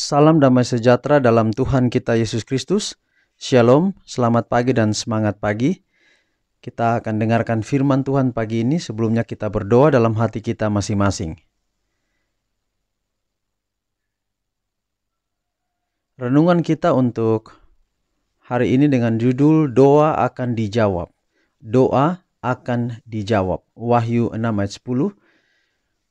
Salam damai sejahtera dalam Tuhan kita Yesus Kristus. Shalom, selamat pagi dan semangat pagi. Kita akan dengarkan firman Tuhan pagi ini. Sebelumnya kita berdoa dalam hati kita masing-masing. Renungan kita untuk hari ini dengan judul Doa akan dijawab. Doa akan dijawab. Wahyu 6 ayat 10.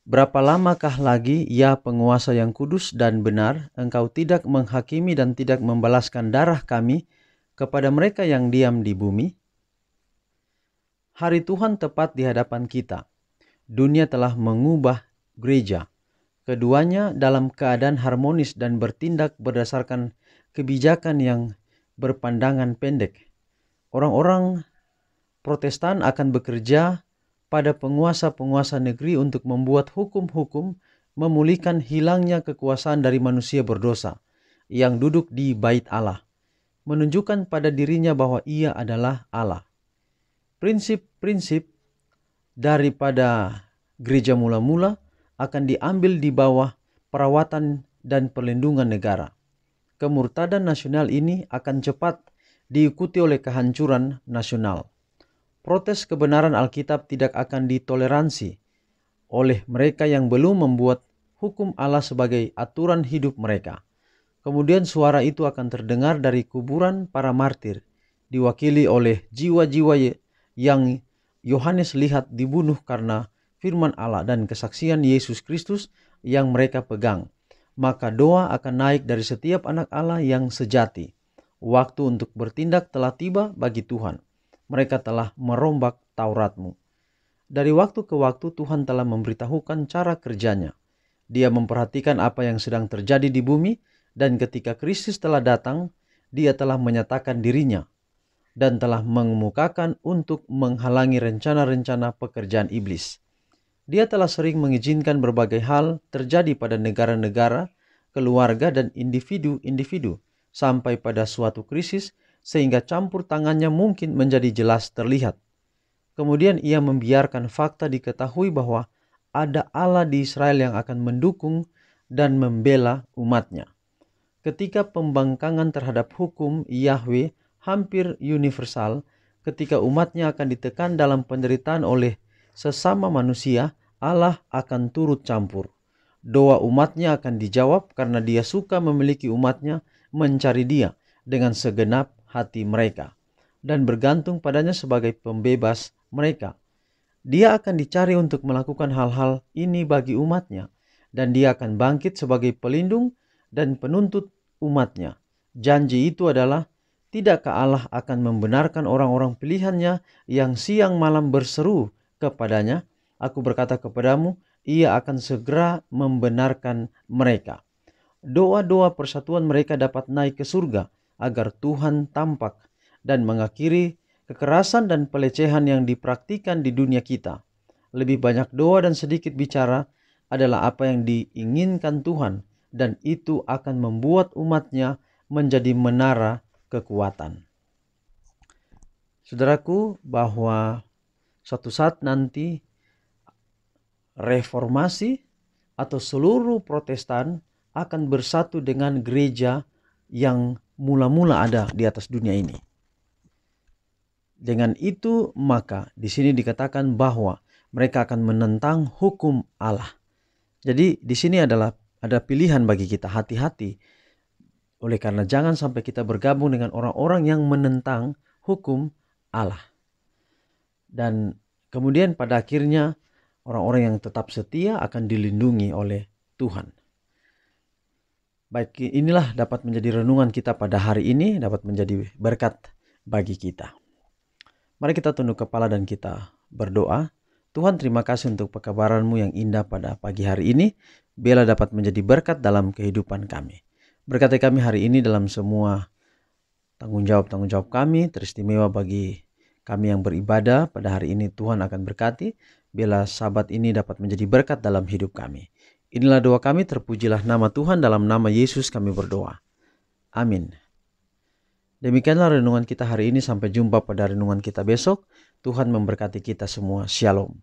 Berapa lamakah lagi, ya penguasa yang kudus dan benar, engkau tidak menghakimi dan tidak membalaskan darah kami kepada mereka yang diam di bumi? Hari Tuhan tepat di hadapan kita. Dunia telah mengubah gereja. Keduanya dalam keadaan harmonis dan bertindak berdasarkan kebijakan yang berpandangan pendek. Orang-orang Protestan akan bekerja pada penguasa-penguasa negeri untuk membuat hukum-hukum memulihkan hilangnya kekuasaan dari manusia berdosa yang duduk di bait Allah, menunjukkan pada dirinya bahwa ia adalah Allah. Prinsip-prinsip daripada gereja mula-mula akan diambil di bawah perawatan dan perlindungan negara. Kemurtadan nasional ini akan cepat diikuti oleh kehancuran nasional. Protes kebenaran Alkitab tidak akan ditoleransi oleh mereka yang belum membuat hukum Allah sebagai aturan hidup mereka. Kemudian suara itu akan terdengar dari kuburan para martir, diwakili oleh jiwa-jiwa yang Yohanes lihat dibunuh karena firman Allah dan kesaksian Yesus Kristus yang mereka pegang. Maka doa akan naik dari setiap anak Allah yang sejati. Waktu untuk bertindak telah tiba bagi Tuhan. Mereka telah merombak Taurat-Mu. Dari waktu ke waktu Tuhan telah memberitahukan cara kerjanya. Dia memperhatikan apa yang sedang terjadi di bumi, dan ketika Kristus telah datang, Dia telah menyatakan dirinya dan telah mengemukakan untuk menghalangi rencana-rencana pekerjaan iblis. Dia telah sering mengizinkan berbagai hal terjadi pada negara-negara, keluarga, dan individu-individu sampai pada suatu krisis sehingga campur tangannya mungkin menjadi jelas terlihat. Kemudian ia membiarkan fakta diketahui bahwa ada Allah di Israel yang akan mendukung dan membela umatnya. Ketika pembangkangan terhadap hukum Yahweh hampir universal, ketika umatnya akan ditekan dalam penderitaan oleh sesama manusia, Allah akan turut campur. Doa umatnya akan dijawab karena Dia suka memiliki umatnya mencari Dia dengan segenap hati mereka dan bergantung padanya sebagai pembebas mereka. Dia akan dicari untuk melakukan hal-hal ini bagi umatnya, dan Dia akan bangkit sebagai pelindung dan penuntut umatnya. Janji itu adalah, tidakkah Allah akan membenarkan orang-orang pilihannya yang siang malam berseru kepadanya? Aku berkata kepadamu, Ia akan segera membenarkan mereka. Doa-doa persatuan mereka dapat naik ke surga agar Tuhan tampak dan mengakhiri kekerasan dan pelecehan yang dipraktikkan di dunia kita. Lebih banyak doa dan sedikit bicara adalah apa yang diinginkan Tuhan, dan itu akan membuat umatnya menjadi menara kekuatan. Saudaraku, bahwa suatu saat nanti reformasi atau seluruh Protestan akan bersatu dengan gereja yang mula-mula ada di atas dunia ini. Dengan itu maka di sini dikatakan bahwa mereka akan menentang hukum Allah. Jadi di sini ada pilihan bagi kita, hati-hati. Oleh karena jangan sampai kita bergabung dengan orang-orang yang menentang hukum Allah. Dan kemudian pada akhirnya orang-orang yang tetap setia akan dilindungi oleh Tuhan. Baik, inilah dapat menjadi renungan kita pada hari ini, dapat menjadi berkat bagi kita. Mari kita tunduk kepala dan kita berdoa. Tuhan, terima kasih untuk pekabaran-Mu yang indah pada pagi hari ini. Biarlah dapat menjadi berkat dalam kehidupan kami. Berkati kami hari ini dalam semua tanggung jawab kami, teristimewa bagi kami yang beribadah pada hari ini. Tuhan akan berkati. Biarlah sabat ini dapat menjadi berkat dalam hidup kami. Inilah doa kami, terpujilah nama Tuhan, dalam nama Yesus kami berdoa. Amin. Demikianlah renungan kita hari ini, sampai jumpa pada renungan kita besok. Tuhan memberkati kita semua. Shalom.